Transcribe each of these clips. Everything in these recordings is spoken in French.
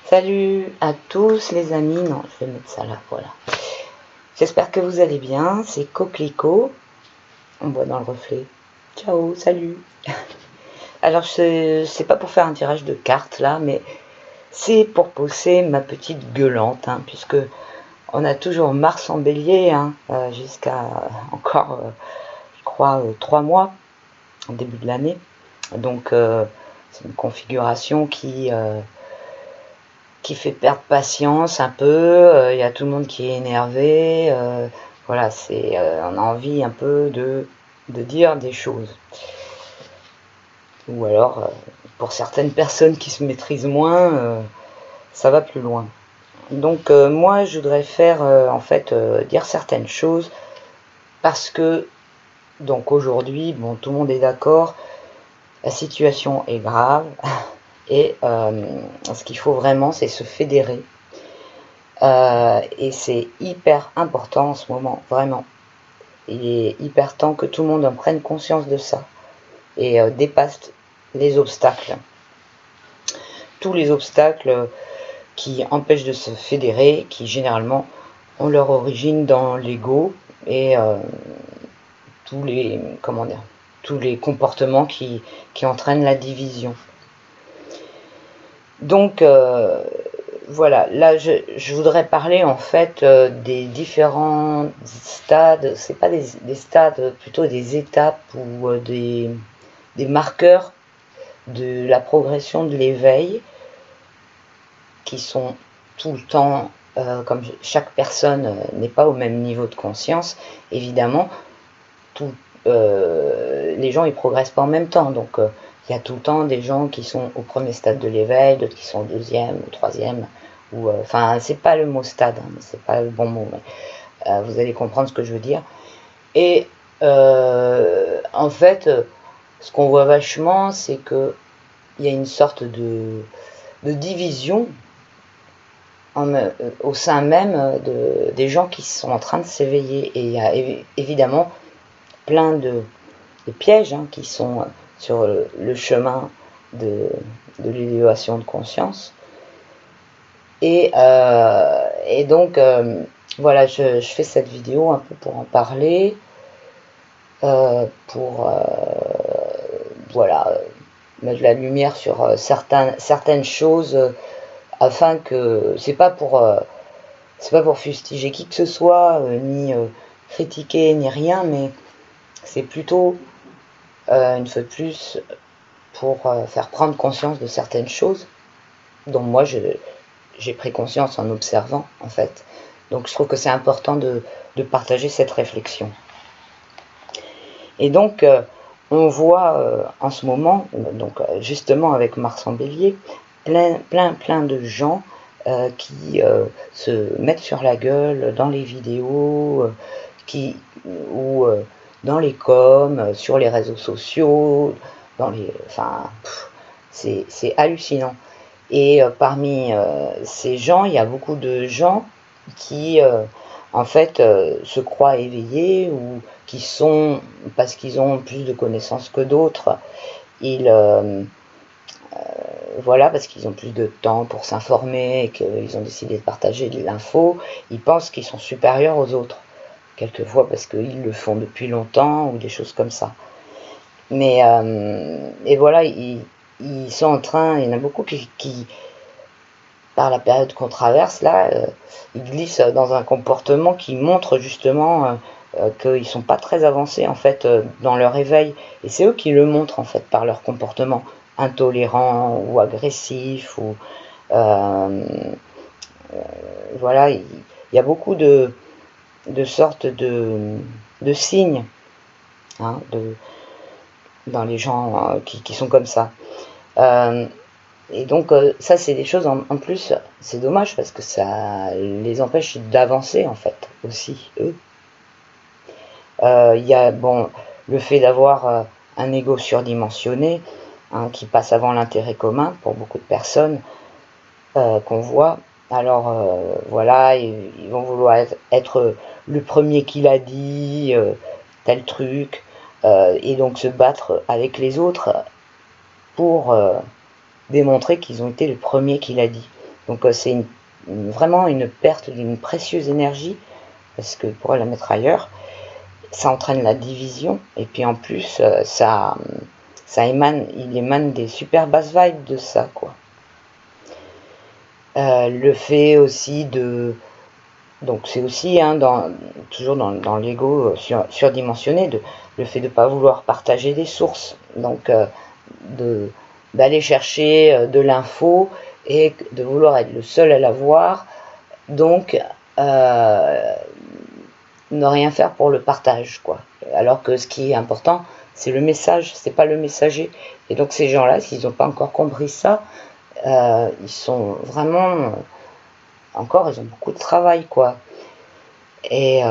Salut à tous les amis, non je vais mettre ça là, voilà. J'espère que vous allez bien, c'est Coquelicot, on voit dans le reflet. Ciao, salut. Alors c'est pas pour faire un tirage de cartes là, mais c'est pour poser ma petite gueulante, hein, puisque on a toujours Mars en bélier, hein, jusqu'à encore, je crois, 3 mois, au début de l'année. Donc c'est une configuration qui fait perdre patience un peu, il y a tout le monde qui est énervé, voilà, on a envie un peu de dire des choses. Ou alors, pour certaines personnes qui se maîtrisent moins, ça va plus loin. Donc moi, je voudrais faire, en fait, dire certaines choses, parce que, donc aujourd'hui, bon, tout le monde est d'accord, la situation est grave, et ce qu'il faut vraiment, c'est se fédérer. Et c'est hyper important en ce moment, vraiment. Il est hyper temps que tout le monde en prenne conscience de ça et dépasse les obstacles. Tous les obstacles qui empêchent de se fédérer, qui généralement ont leur origine dans l'ego et tous les, comment dire, tous les comportements qui entraînent la division. Donc voilà, là je voudrais parler en fait des différents stades, c'est pas des stades, plutôt des étapes ou des marqueurs de la progression de l'éveil qui sont tout le temps, comme chaque personne n'est pas au même niveau de conscience, évidemment, les gens ils progressent pas en même temps, donc il y a tout le temps des gens qui sont au premier stade de l'éveil, d'autres qui sont au deuxième, au troisième, ou enfin c'est pas le mot stade, hein, c'est pas le bon mot, mais vous allez comprendre ce que je veux dire. Et en fait, ce qu'on voit vachement, c'est que il y a une sorte de division au sein même des gens qui sont en train de s'éveiller, et il y a évidemment plein de pièges, hein, qui sont sur le chemin de l'élévation de conscience. Et donc, voilà, je fais cette vidéo un peu pour en parler, pour voilà, mettre la lumière sur certaines choses, afin que c'est pas pour fustiger qui que ce soit, ni critiquer, ni rien, mais c'est plutôt, une fois de plus, pour faire prendre conscience de certaines choses dont moi j'ai pris conscience en observant, en fait. Donc je trouve que c'est important de partager cette réflexion. Et donc on voit en ce moment, donc justement avec Mars en bélier, plein de gens qui se mettent sur la gueule dans les vidéos, ou dans les coms, sur les réseaux sociaux, enfin, c'est hallucinant. Et parmi ces gens, il y a beaucoup de gens qui, en fait, se croient éveillés, ou qui sont, parce qu'ils ont plus de connaissances que d'autres, ils, voilà, parce qu'ils ont plus de temps pour s'informer et qu'ils ont décidé de partager de l'info, ils pensent qu'ils sont supérieurs aux autres. Quelquefois parce qu'ils le font depuis longtemps, ou des choses comme ça. Mais, et voilà, ils sont en train, il y en a beaucoup qui par la période qu'on traverse là, ils glissent dans un comportement qui montre justement qu'ils sont pas très avancés en fait dans leur éveil, et c'est eux qui le montrent en fait par leur comportement intolérant ou agressif, ou voilà, il y a beaucoup de sortes de signes, hein, dans les gens qui sont comme ça. Et donc ça c'est des choses en plus, c'est dommage parce que ça les empêche d'avancer en fait aussi, eux. Il y a bon, le fait d'avoir un ego surdimensionné, hein, qui passe avant l'intérêt commun pour beaucoup de personnes qu'on voit. Alors voilà, ils vont vouloir être le premier qui l'a dit, tel truc, et donc se battre avec les autres pour démontrer qu'ils ont été le premier qui l'a dit. Donc c'est vraiment une perte d'une précieuse énergie, parce que pour la mettre ailleurs, ça entraîne la division, et puis en plus, il émane des super basses vibes de ça, quoi. Le fait aussi de... Donc c'est aussi, hein, toujours dans l'ego surdimensionné, le fait de ne pas vouloir partager des sources. Donc d'aller chercher de l'info et de vouloir être le seul à l'avoir. Donc ne rien faire pour le partage, quoi. Alors que ce qui est important, c'est le message, c'est pas le messager. Et donc ces gens-là, s'ils n'ont pas encore compris ça, ils sont vraiment... encore, ils ont beaucoup de travail, quoi. Et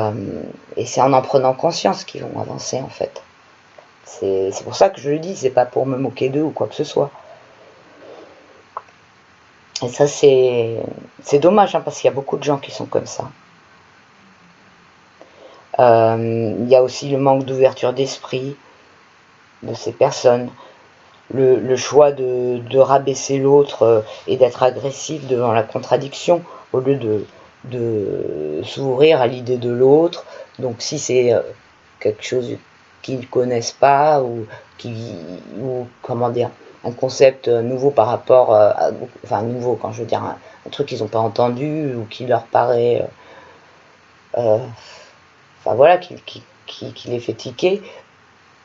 c'est en prenant conscience qu'ils vont avancer, en fait. C'est pour ça que je le dis, c'est pas pour me moquer d'eux ou quoi que ce soit. Et ça, c'est dommage, hein, parce qu'il y a beaucoup de gens qui sont comme ça. Il y a aussi le manque d'ouverture d'esprit de ces personnes. Le choix de rabaisser l'autre et d'être agressif devant la contradiction, au lieu de s'ouvrir à l'idée de l'autre. Donc si c'est quelque chose qu'ils ne connaissent pas, ou comment dire, un concept nouveau par rapport enfin nouveau, quand je veux dire un truc qu'ils n'ont pas entendu, ou qui leur paraît enfin voilà, qui les fait tiquer,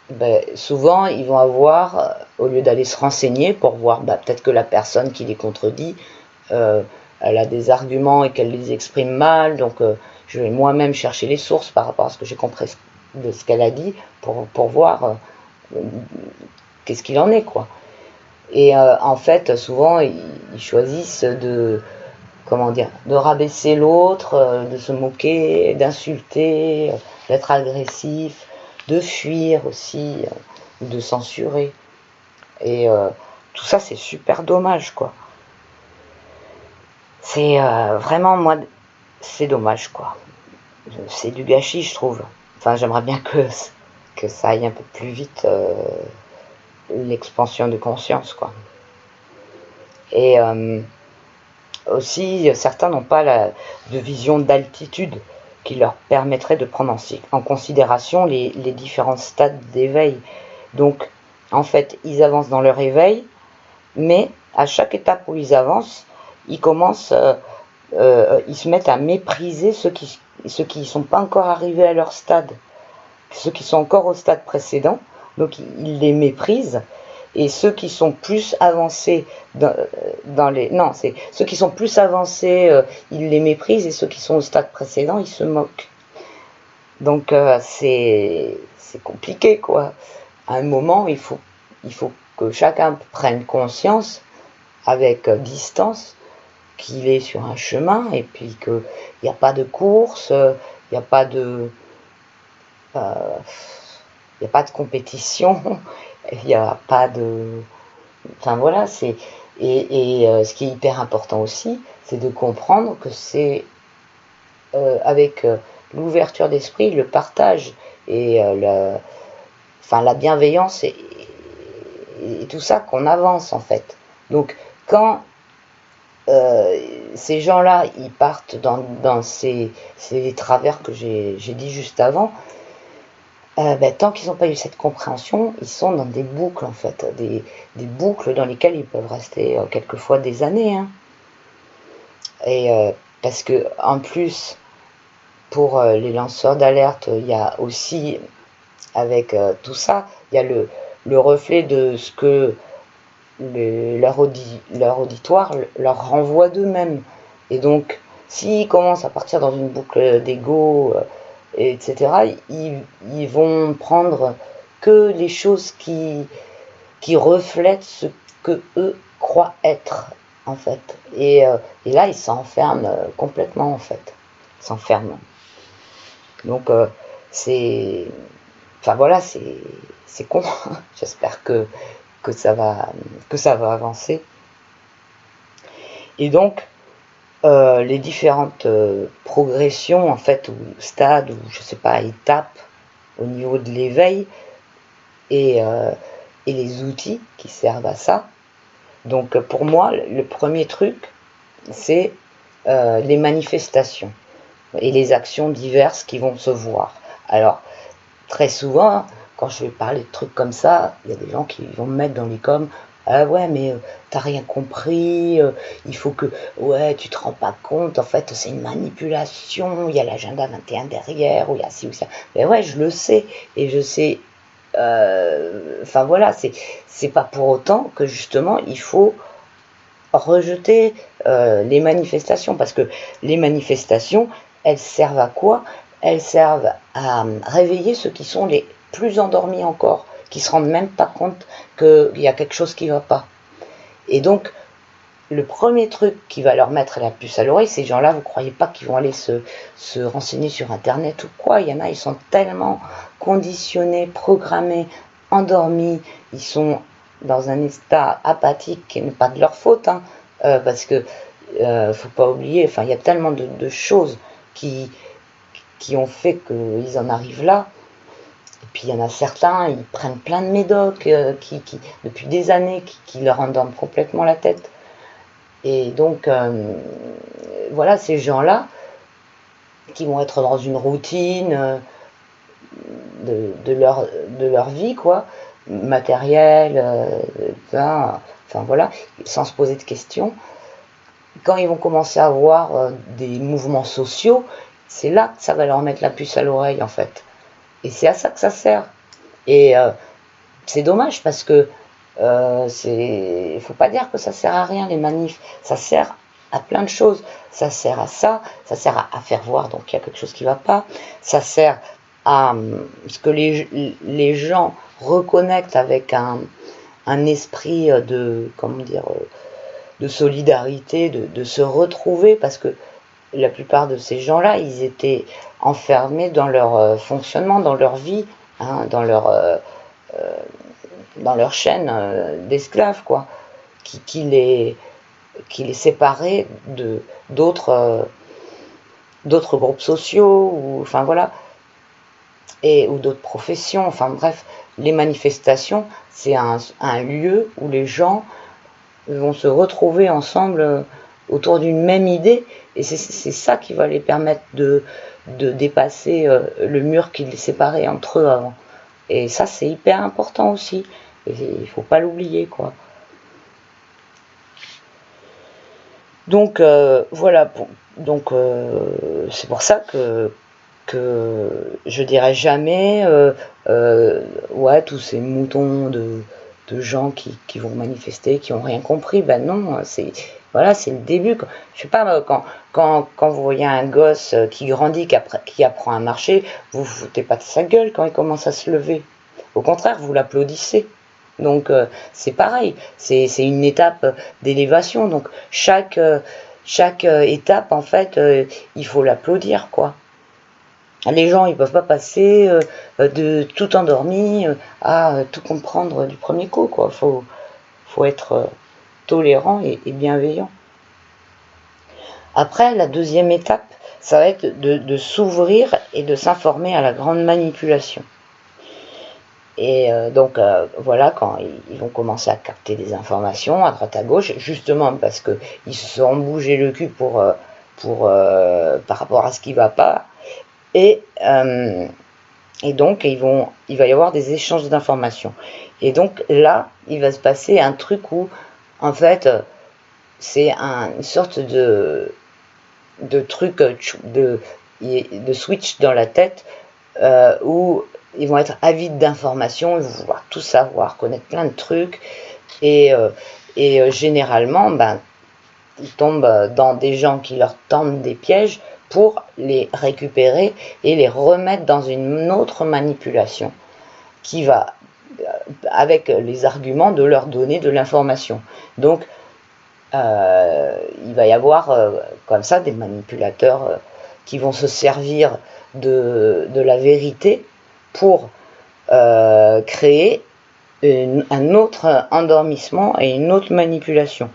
ben, souvent ils vont avoir, au lieu d'aller se renseigner pour voir, ben, peut-être que la personne qui les contredit, elle a des arguments et qu'elle les exprime mal, donc je vais moi-même chercher les sources par rapport à ce que j'ai compris de ce qu'elle a dit, pour voir qu'est-ce qu'il en est, quoi. Et en fait, souvent ils choisissent comment dire, de rabaisser l'autre, de se moquer, d'insulter, d'être agressif, de fuir aussi, de censurer. Et tout ça, c'est super dommage, quoi. C'est vraiment, moi, c'est dommage, quoi. C'est du gâchis, je trouve. Enfin, j'aimerais bien que ça aille un peu plus vite, l'expansion de conscience, quoi. Et aussi, certains n'ont pas de vision d'altitude qui leur permettrait de prendre en considération les différents stades d'éveil. Donc, en fait, ils avancent dans leur éveil, mais à chaque étape où ils avancent, ils se mettent à mépriser ceux qui ne sont pas encore arrivés à leur stade, ceux qui sont encore au stade précédent, donc ils les méprisent. Et ceux qui sont plus avancés c'est ceux qui sont plus avancés, ils les méprisent, et ceux qui sont au stade précédent, ils se moquent. Donc c'est compliqué, quoi. À un moment, il faut que chacun prenne conscience, avec distance, qu'il est sur un chemin, et puis qu'il n'y a pas de course, il n'y a pas de compétition, il n'y a pas de... Enfin voilà, ce qui est hyper important aussi, c'est de comprendre que c'est avec l'ouverture d'esprit, le partage et la bienveillance et tout ça qu'on avance, en fait. Donc quand ces gens-là, ils partent dans ces travers que j'ai dit juste avant, tant qu'ils n'ont pas eu cette compréhension, ils sont dans des boucles, en fait, des boucles dans lesquelles ils peuvent rester quelquefois des années, hein. Et parce que en plus, pour les lanceurs d'alerte, il y a aussi, avec tout ça, il y a le reflet de ce que leur auditoire leur renvoie d'eux-mêmes. Et donc, s'ils commencent à partir dans une boucle d'ego, etc., ils vont prendre que les choses qui reflètent ce que eux croient être, en fait. Et là, ils s'enferment complètement, en fait. Ils s'enferment. Donc, c'est... Enfin, voilà, c'est con. J'espère que ça va avancer. Et donc, les différentes progressions, en fait, ou stades, ou je sais pas, étapes au niveau de l'éveil, et les outils qui servent à ça. Donc pour moi, le premier truc, c'est les manifestations et les actions diverses qui vont se voir. Alors, très souvent, quand je vais parler de trucs comme ça, il y a des gens qui vont me mettre dans les coms. Ah ouais, mais t'as rien compris, il faut que... Ouais, tu te rends pas compte, en fait, c'est une manipulation, il y a l'agenda 21 derrière, ou il y a ci ou ça. Mais ouais, je le sais, et je sais... Enfin voilà, c'est pas pour autant que justement, il faut rejeter les manifestations, parce que les manifestations, elles servent à quoi? Elles servent à réveiller ceux qui sont les plus endormis encore, qui se rendent même pas compte qu'il y a quelque chose qui va pas. Et donc, le premier truc qui va leur mettre la puce à l'oreille, ces gens-là, vous croyez pas qu'ils vont aller se renseigner sur Internet ou quoi? Il y en a, ils sont tellement conditionnés, programmés, endormis, ils sont dans un état apathique qui n'est pas de leur faute, hein, parce que faut pas oublier, enfin, il y a tellement de choses qui ont fait qu'ils en arrivent là. Et puis il y en a certains, ils prennent plein de médocs depuis des années qui leur endorment complètement la tête. Et donc, voilà, ces gens-là, qui vont être dans une routine de leur vie, quoi, matérielle, enfin voilà, sans se poser de questions. Quand ils vont commencer à avoir des mouvements sociaux, c'est là que ça va leur mettre la puce à l'oreille, en fait. Et c'est à ça que ça sert. Et c'est dommage parce que il faut pas dire que ça sert à rien les manifs, ça sert à plein de choses. Ça sert à ça sert à faire voir donc il y a quelque chose qui va pas, ça sert à ce que les gens reconnectent avec un esprit de, comment dire, de solidarité, de se retrouver, parce que la plupart de ces gens-là, ils étaient enfermés dans leur fonctionnement, dans leur vie, hein, dans leur chaîne d'esclaves, quoi, qui les séparait d'autres groupes sociaux, ou enfin voilà, ou d'autres professions. Enfin bref, les manifestations, c'est un lieu où les gens vont se retrouver ensemble autour d'une même idée, et c'est ça qui va les permettre de dépasser le mur qui les séparait entre eux avant. Et ça, c'est hyper important aussi. Et il faut pas l'oublier, quoi. Donc voilà. Donc c'est pour ça que je dirais jamais ouais, tous ces moutons de gens qui vont manifester, qui ont rien compris. Ben non, voilà, c'est le début. Je sais pas, quand vous voyez un gosse qui grandit, qui apprend à marcher, vous vous foutez pas de sa gueule quand il commence à se lever. Au contraire, vous l'applaudissez. Donc c'est pareil, c'est une étape d'élévation. Donc chaque étape, en fait, il faut l'applaudir, quoi. Les gens, ils peuvent pas passer de tout endormi à tout comprendre du premier coup, quoi. Faut être tolérant et bienveillant. Après, la deuxième étape, ça va être de s'ouvrir et de s'informer à la grande manipulation. Et donc voilà, quand ils vont commencer à capter des informations à droite à gauche, justement parce qu'ils se sont bougé le cul par rapport à ce qui va pas, et donc il va y avoir des échanges d'informations. Et donc là, il va se passer un truc où, en fait, c'est une sorte de truc, de switch dans la tête, où ils vont être avides d'informations, ils vont vouloir tout savoir, connaître plein de trucs, et généralement, ben, ils tombent dans des gens qui leur tendent des pièges pour les récupérer et les remettre dans une autre manipulation qui va, avec les arguments, de leur donner de l'information. Donc, il va y avoir comme ça des manipulateurs qui vont se servir de la vérité pour créer un autre endormissement et une autre manipulation.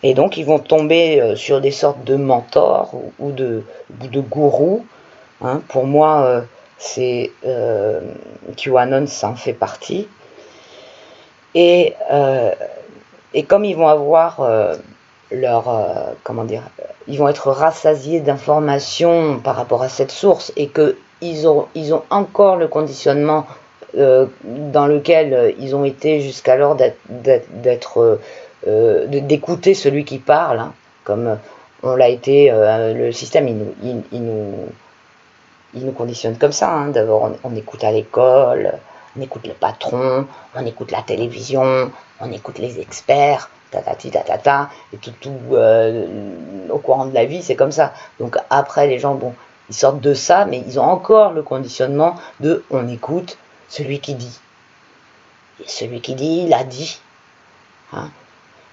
Et donc ils vont tomber sur des sortes de mentors ou de gourous. Hein. Pour moi, c'est QAnon, ça en fait partie. Et comme ils vont avoir comment dire, ils vont être rassasiés d'informations par rapport à cette source, et que ils ont encore le conditionnement dans lequel ils ont été jusqu'alors d'écouter celui qui parle, hein, comme on l'a été, le système il nous conditionne comme ça, hein. D'abord on écoute à l'école, on écoute le patron, on écoute la télévision, on écoute les experts, tatati tatata, et tout au courant de la vie, c'est comme ça. Donc après, les gens, bon, ils sortent de ça, mais ils ont encore le conditionnement de on écoute celui qui dit. Et celui qui dit, il a dit. Hein.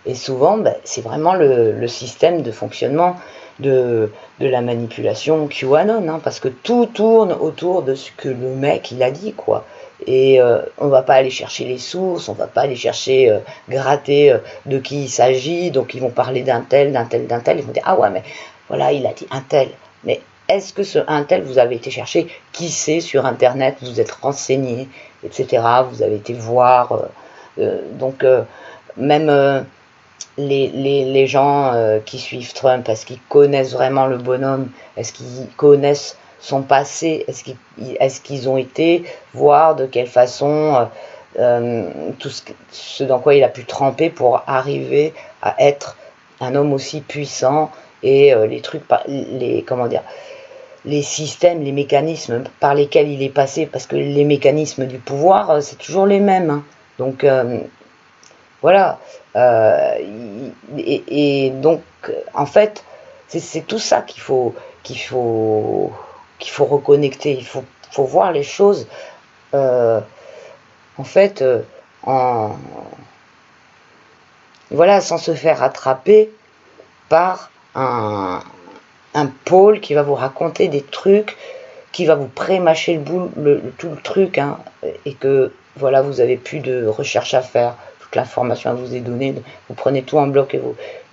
Et souvent, ben, c'est vraiment le système de fonctionnement de la manipulation QAnon, hein, parce que tout tourne autour de ce que le mec il a dit, quoi. Et on va pas aller chercher les sources, on va pas aller chercher gratter de qui il s'agit. Donc ils vont parler d'un tel, d'un tel, d'un tel. Ils vont dire ah ouais, mais voilà, il a dit un tel. Mais est-ce que ce un tel, vous avez été chercher qui c'est sur internet, vous êtes renseigné, etc. Vous avez été voir. Donc même les gens qui suivent Trump, est-ce qu'ils connaissent vraiment le bonhomme? Est-ce qu'ils connaissent son passé? Est-ce qu'ils ont été voir de quelle façon tout ce dans quoi il a pu tremper pour arriver à être un homme aussi puissant, et les trucs, comment dire, les systèmes, les mécanismes par lesquels il est passé, parce que les mécanismes du pouvoir, c'est toujours les mêmes, hein. Donc voilà. Et donc, en fait, c'est tout ça qu'il faut reconnecter. Il faut voir les choses, en fait, voilà, sans se faire attraper par un pôle qui va vous raconter des trucs, qui va vous pré-mâcher tout le truc, hein, et que voilà, vous avez plus de recherche à faire. Toute l'information vous est donnée, vous prenez tout en bloc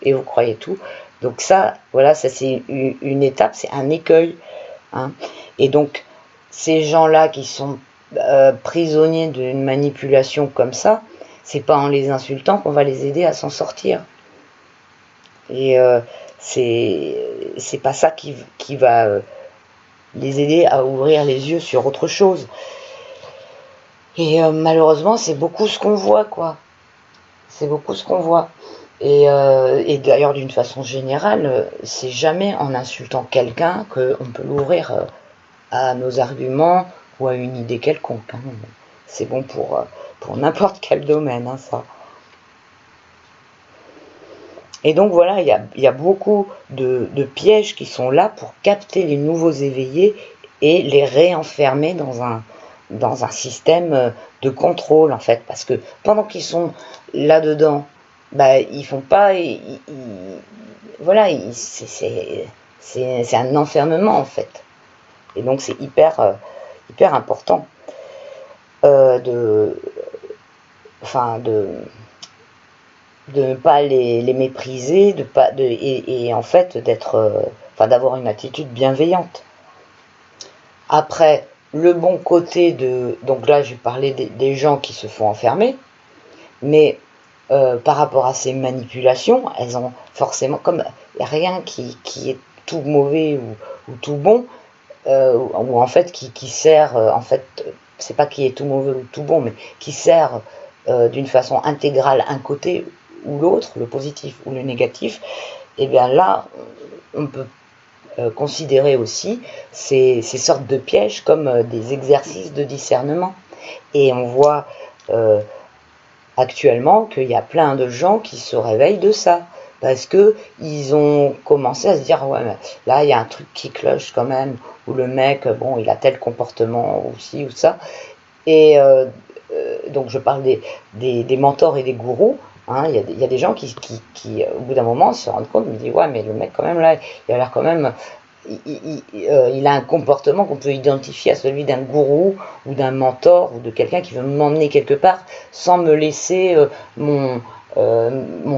et vous croyez tout. Donc ça, voilà, ça c'est une étape, c'est un écueil, hein. Et donc ces gens-là qui sont prisonniers d'une manipulation comme ça, c'est pas en les insultant qu'on va les aider à s'en sortir. Et c'est pas ça qui va les aider à ouvrir les yeux sur autre chose. Et malheureusement, c'est beaucoup ce qu'on voit, quoi. C'est beaucoup ce qu'on voit. Et d'ailleurs, d'une façon générale, c'est jamais en insultant quelqu'un qu'on peut l'ouvrir à nos arguments ou à une idée quelconque, hein. C'est bon pour n'importe quel domaine, hein, ça. Et donc voilà, il y a beaucoup de pièges qui sont là pour capter les nouveaux éveillés et les réenfermer dans un système de contrôle, en fait. Parce que pendant qu'ils sont là-dedans, bah, ils font pas... voilà, c'est un enfermement, en fait. Et donc c'est hyper important de ne pas les mépriser, et en fait d'avoir une attitude bienveillante. Après, le bon côté donc là je parlais des gens qui se font enfermer, mais par rapport à ces manipulations, elles ont forcément, comme il n'y a rien qui est tout mauvais ou tout bon, ou en fait qui sert, en fait, c'est pas qui est tout mauvais ou tout bon, mais qui sert d'une façon intégrale un côté ou l'autre, le positif ou le négatif. Et bien là, on peut considérer aussi ces sortes de pièges comme des exercices de discernement. Et on voit actuellement qu'il y a plein de gens qui se réveillent de ça, parce que ils ont commencé à se dire ouais, mais là il y a un truc qui cloche quand même, où le mec, bon, il a tel comportement aussi ou ça. Et donc je parle des mentors et des gourous, hein. Il y a des gens qui au bout d'un moment se rendent compte, me disent ouais, mais le mec quand même là, il a l'air quand même, il a un comportement qu'on peut identifier à celui d'un gourou ou d'un mentor ou de quelqu'un qui veut m'emmener quelque part sans me laisser mon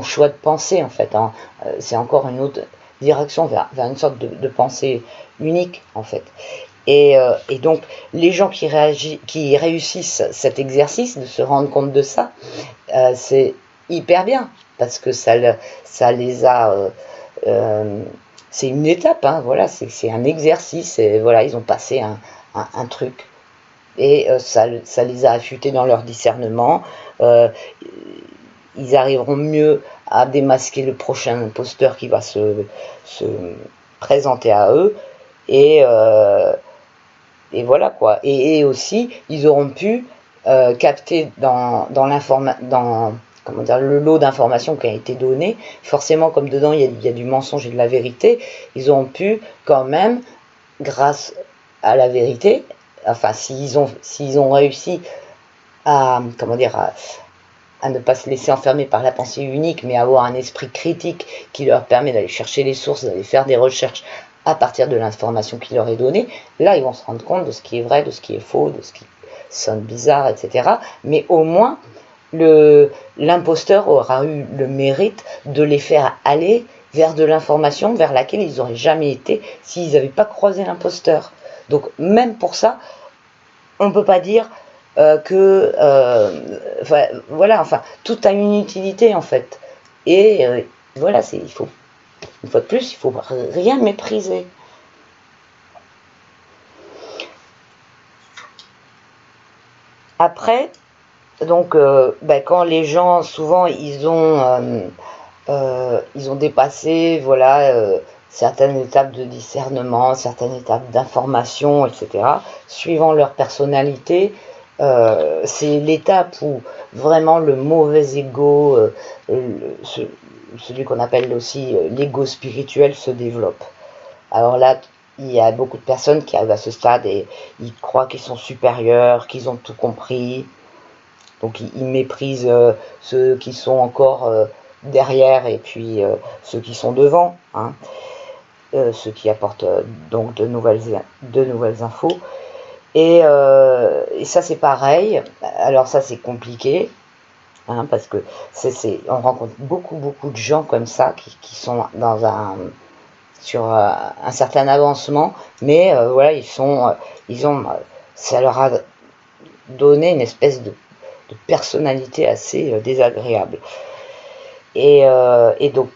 choix de pensée, en fait, hein. C'est encore une autre direction vers une sorte de pensée unique, en fait. Et donc les gens qui réussissent cet exercice de se rendre compte de ça, c'est hyper bien, parce que ça les a... c'est une étape, hein, voilà, c'est un exercice, et voilà, ils ont passé un truc. Et ça les a affûtés dans leur discernement. Ils arriveront mieux à démasquer le prochain imposteur qui va se présenter à eux. Et voilà quoi. Et aussi, ils auront pu capter dans comment dire, le lot d'informations qui a été donné, forcément comme dedans il y a du mensonge et de la vérité, ils ont pu quand même, grâce à la vérité, enfin s'ils ont réussi à, comment dire, à ne pas se laisser enfermer par la pensée unique, mais avoir un esprit critique qui leur permet d'aller chercher les sources, d'aller faire des recherches à partir de l'information qui leur est donnée, là ils vont se rendre compte de ce qui est vrai, de ce qui est faux, de ce qui sonne bizarre, etc. Mais au moins, l'imposteur aura eu le mérite de les faire aller vers de l'information vers laquelle ils n'auraient jamais été s'ils n'avaient pas croisé l'imposteur. Donc même pour ça, on ne peut pas dire voilà, enfin, tout a une utilité en fait. Et voilà, il faut, une fois de plus, il faut rien mépriser. Après, donc, quand les gens, souvent, ils ont dépassé, voilà, certaines étapes de discernement, certaines étapes d'information, etc., suivant leur personnalité, c'est l'étape où vraiment le mauvais ego, celui qu'on appelle aussi l'ego spirituel, se développe. Alors là, il y a beaucoup de personnes qui arrivent à ce stade et ils croient qu'ils sont supérieurs, qu'ils ont tout compris. Donc ils méprisent ceux qui sont encore derrière et puis ceux qui sont devant, hein, ceux qui apportent donc de nouvelles infos. Et ça c'est pareil. Alors ça c'est compliqué, hein, parce que on rencontre beaucoup de gens comme ça qui sont sur un certain avancement, mais voilà, ça leur a donné une espèce de personnalité assez désagréable. Et donc,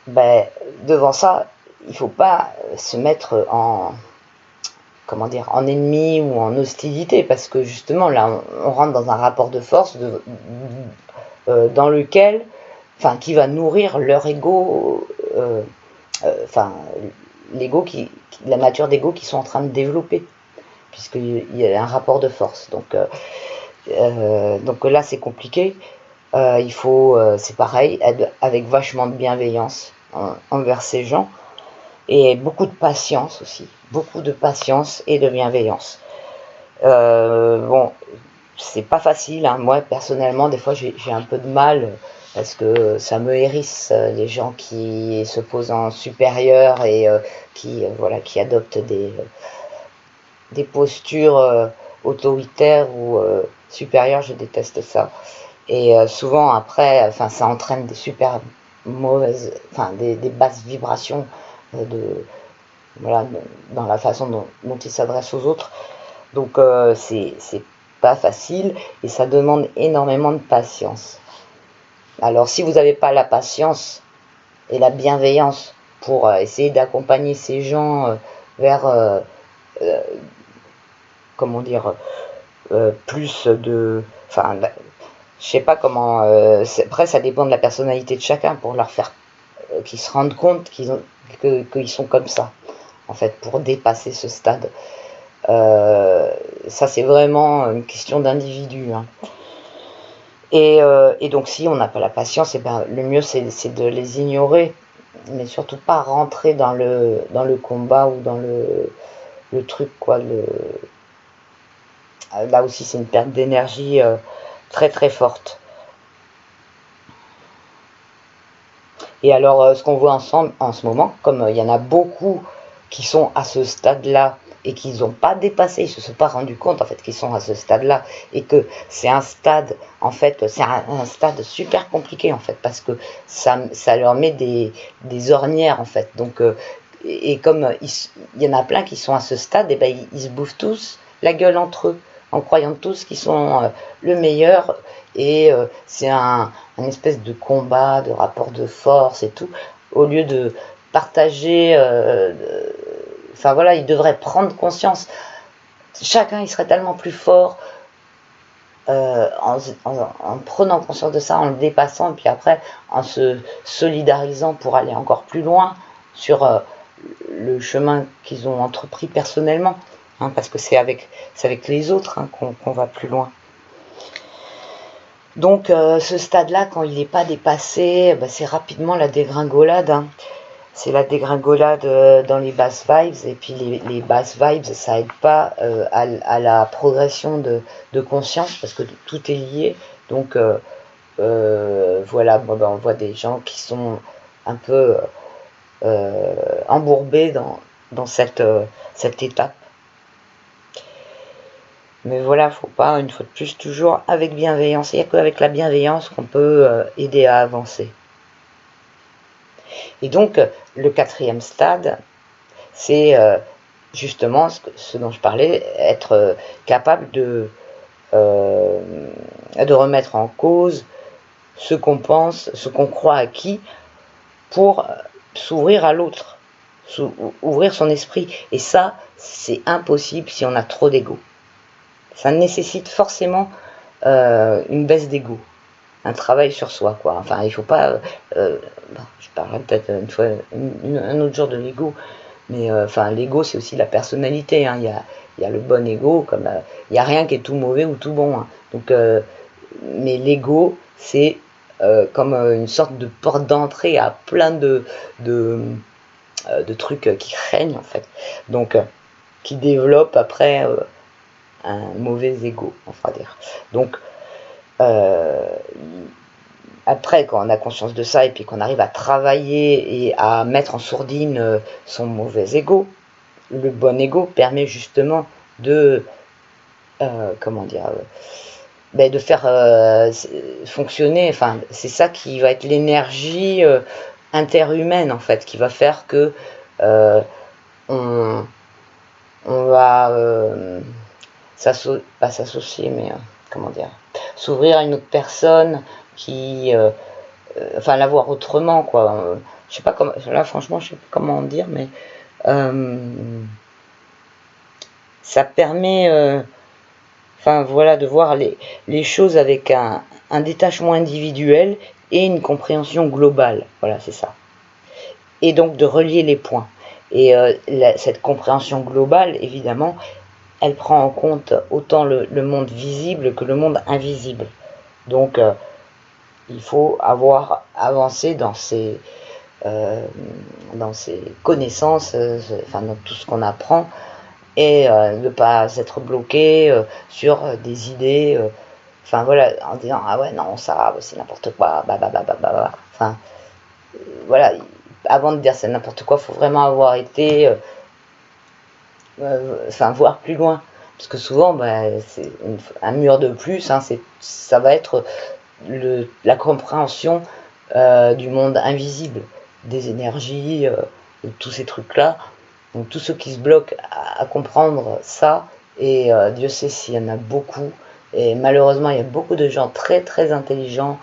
devant ça, il ne faut pas se mettre comment dire, en ennemi ou en hostilité, parce que justement, là, on rentre dans un rapport de force dans lequel, enfin, qui va nourrir leur ego, enfin, la nature d'ego qu'ils sont en train de développer, puisqu'il y a un rapport de force. Donc là, c'est compliqué. Il faut, c'est pareil, être avec vachement de bienveillance envers ces gens et beaucoup de patience aussi, beaucoup de patience et de bienveillance. Bon, c'est pas facile, hein. Moi personnellement, des fois, j'ai un peu de mal parce que ça me hérisse les gens qui se posent en supérieur et voilà, qui adoptent des postures autoritaires ou supérieures. Je déteste ça. Et souvent après, enfin, ça entraîne des super mauvaises, enfin des basses vibrations voilà, dans la façon dont ils s'adressent aux autres. Donc c'est pas facile et ça demande énormément de patience. Alors si vous n'avez pas la patience et la bienveillance pour essayer d'accompagner ces gens vers, comment dire, plus de... Enfin, je sais pas comment... après, ça dépend de la personnalité de chacun pour leur faire... qu'ils se rendent compte qu'ils sont comme ça, en fait, pour dépasser ce stade. Ça, c'est vraiment une question d'individu, hein. Et donc, si on n'a pas la patience, et ben, le mieux, c'est de les ignorer, mais surtout pas rentrer dans le combat ou dans le truc, quoi. Là aussi, c'est une perte d'énergie très très forte. Et alors, ce qu'on voit ensemble en ce moment, comme il y en a beaucoup qui sont à ce stade-là et qu'ils n'ont pas dépassé, ils ne se sont pas rendus compte en fait qu'ils sont à ce stade-là et que c'est un stade, en fait, c'est un stade super compliqué en fait parce que ça leur met des ornières en fait. Donc, et comme il y en a plein qui sont à ce stade, et ben ils se bouffent tous la gueule entre eux. en croyant tous qu'ils sont le meilleur, et c'est un espèce de combat, de rapport de force et tout, au lieu de partager, enfin voilà, ils devraient prendre conscience, chacun il serait tellement plus fort en prenant conscience de ça, en le dépassant, et puis après en se solidarisant pour aller encore plus loin sur le chemin qu'ils ont entrepris personnellement, hein, parce que c'est avec les autres, hein, qu'on va plus loin. Donc ce stade-là, quand il n'est pas dépassé, c'est rapidement la dégringolade, hein. C'est la dégringolade dans les basses vibes, et puis les basses vibes, ça aide pas à la progression de conscience, parce que tout est lié. Donc voilà, on voit des gens qui sont un peu embourbés dans cette étape. Mais voilà, faut pas, une fois de plus, toujours avec bienveillance. Il n'y a qu'avec la bienveillance qu'on peut aider à avancer. Et donc, le 4e stade, c'est justement ce dont je parlais, être capable de remettre en cause ce qu'on pense, ce qu'on croit acquis, pour s'ouvrir à l'autre, ouvrir son esprit. Et ça, c'est impossible si on a trop d'ego. Ça nécessite forcément une baisse d'ego, un travail sur soi, quoi. Enfin, il faut pas... je parlerai peut-être une fois, un autre jour de l'ego, mais enfin, l'ego, c'est aussi la personnalité, hein. Il y a le bon ego, comme il n'y a rien qui est tout mauvais ou tout bon, hein. Donc, mais l'ego, c'est comme une sorte de porte d'entrée à plein de trucs qui craignent, en fait. Donc, qui développent après un mauvais ego, on va dire. Donc, après, quand on a conscience de ça, et puis qu'on arrive à travailler et à mettre en sourdine son mauvais ego, le bon ego permet justement de, comment dire, de faire fonctionner, enfin, c'est ça qui va être l'énergie interhumaine, en fait, qui va faire que on va pas s'associer, mais comment dire, s'ouvrir à une autre personne qui, enfin, la voir autrement, quoi. Je sais pas comment, là, franchement, je sais pas comment dire, mais ça permet, enfin, voilà, de voir les choses avec un détachement individuel et une compréhension globale. Voilà, c'est ça. Et donc de relier les points. Et cette compréhension globale, évidemment, elle prend en compte autant le monde visible que le monde invisible. Donc, il faut avoir avancé dans ces connaissances, enfin dans tout ce qu'on apprend, et ne pas être bloqué sur des idées, enfin voilà, en disant ah ouais non ça c'est n'importe quoi, enfin voilà, avant de dire c'est n'importe quoi, faut vraiment avoir été, enfin voir plus loin, parce que souvent c'est un mur de plus, hein, ça va être la compréhension du monde invisible, des énergies, de tous ces trucs-là. Donc tous ceux qui se bloquent à comprendre ça, et Dieu sait s'il y en a beaucoup, et malheureusement il y a beaucoup de gens très très intelligents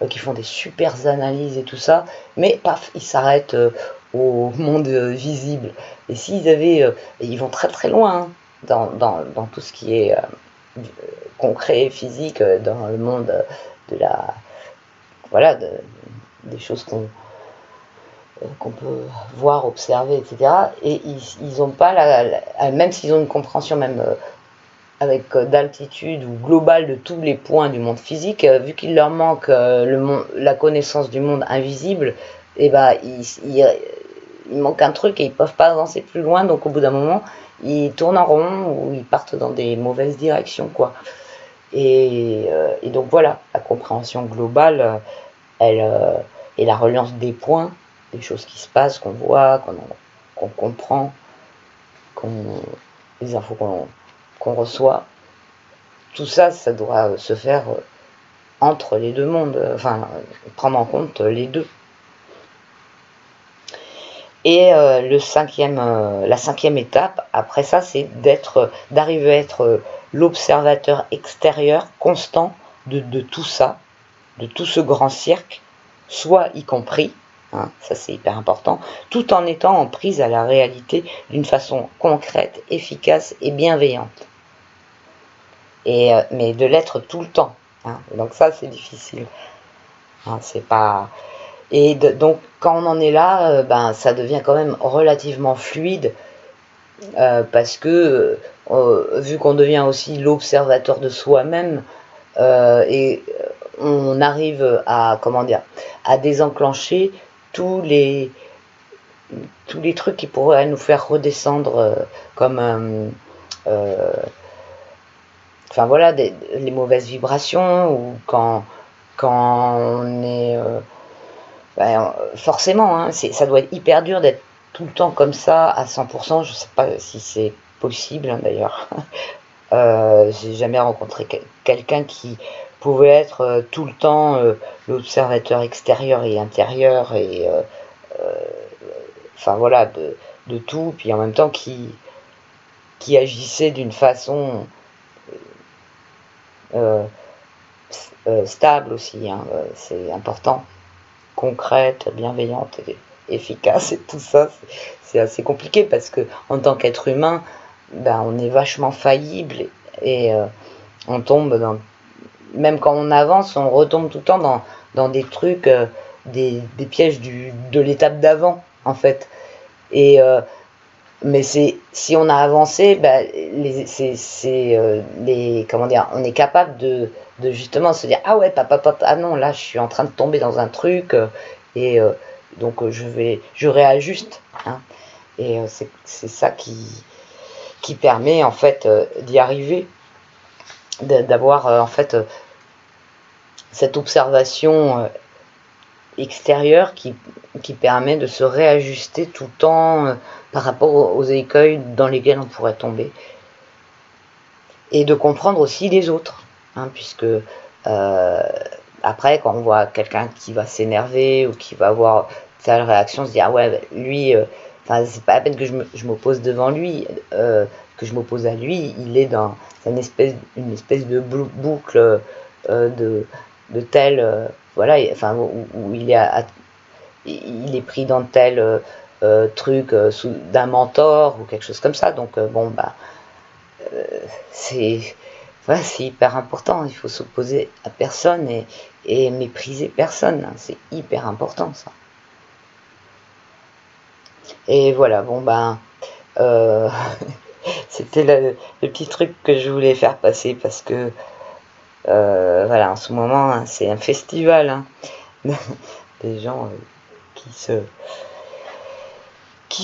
qui font des super analyses et tout ça, mais paf, ils s'arrêtent au monde visible. Et s'ils avaient, ils vont très très loin, hein, dans tout ce qui est concret, physique, dans le monde de la... Voilà, des choses qu'on peut voir, observer, etc. Et ils n'ont pas, même s'ils ont une compréhension même avec d'altitude ou globale de tous les points du monde physique, vu qu'il leur manque la connaissance du monde invisible, et il manque un truc et ils peuvent pas avancer plus loin, donc au bout d'un moment, ils tournent en rond ou ils partent dans des mauvaises directions, quoi. Et donc voilà, la compréhension globale, elle, et la reliance des points, des choses qui se passent, qu'on voit, qu'on comprend, les infos qu'on reçoit, tout ça, ça doit se faire entre les deux mondes, enfin, prendre en compte les deux. Et la cinquième étape, après ça, c'est d'arriver à être l'observateur extérieur constant de tout ça, de tout ce grand cirque, soit y compris, hein, ça c'est hyper important, tout en étant en prise à la réalité d'une façon concrète, efficace et bienveillante. Mais de l'être tout le temps. Hein, donc ça c'est difficile. Hein, c'est pas... donc quand on en est là, ben, ça devient quand même relativement fluide, parce que vu qu'on devient aussi l'observateur de soi-même, et on arrive à, comment dire, à désenclencher tous les trucs qui pourraient nous faire redescendre, comme enfin voilà, les mauvaises vibrations, ou quand on est ben, forcément, hein, ça doit être hyper dur d'être tout le temps comme ça à 100%. Je sais pas si c'est possible, hein, d'ailleurs. J'ai jamais rencontré quelqu'un qui pouvait être tout le temps l'observateur extérieur et intérieur, et enfin voilà, de tout, puis en même temps qui agissait d'une façon euh, stable aussi, hein, c'est important, concrète, bienveillante et efficace, et tout ça, c'est assez compliqué, parce que en tant qu'être humain, ben, on est vachement faillible, et on tombe dans, même quand on avance, on retombe tout le temps dans des trucs, des pièges de l'étape d'avant, en fait. Et mais si on a avancé, bah, comment dire, on est capable de justement se dire, ah ouais, ah non, là je suis en train de tomber dans un truc, et donc je réajuste, hein. Et c'est ça qui permet en fait d'y arriver, d'avoir en fait cette observation extérieure qui permet de se réajuster tout le temps par rapport aux écueils dans lesquels on pourrait tomber, et de comprendre aussi les autres, hein, puisque après, quand on voit quelqu'un qui va s'énerver ou qui va avoir telle réaction, on se dit, ah ouais, lui, c'est pas la peine que je m'oppose devant lui, que je m'oppose à lui, il est dans une espèce de boucle de tel, voilà, enfin, où il est pris dans tel truc d'un mentor ou quelque chose comme ça. Donc bon, bah, c'est voilà, c'est hyper important. Il faut s'opposer à personne, et mépriser personne, hein. C'est hyper important, ça. Et voilà, bon ben, euh, c'était le petit truc que je voulais faire passer, parce que voilà, en ce moment, hein, c'est un festival, hein, des gens qui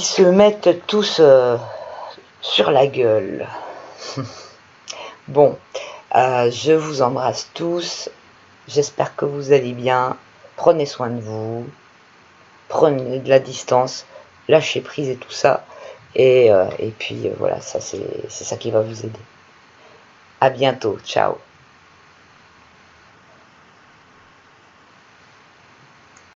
se mettent tous sur la gueule. Bon, je vous embrasse tous. J'espère que vous allez bien. Prenez soin de vous. Prenez de la distance. Lâchez prise et tout ça. Et puis voilà, ça c'est ça qui va vous aider. À bientôt. Ciao.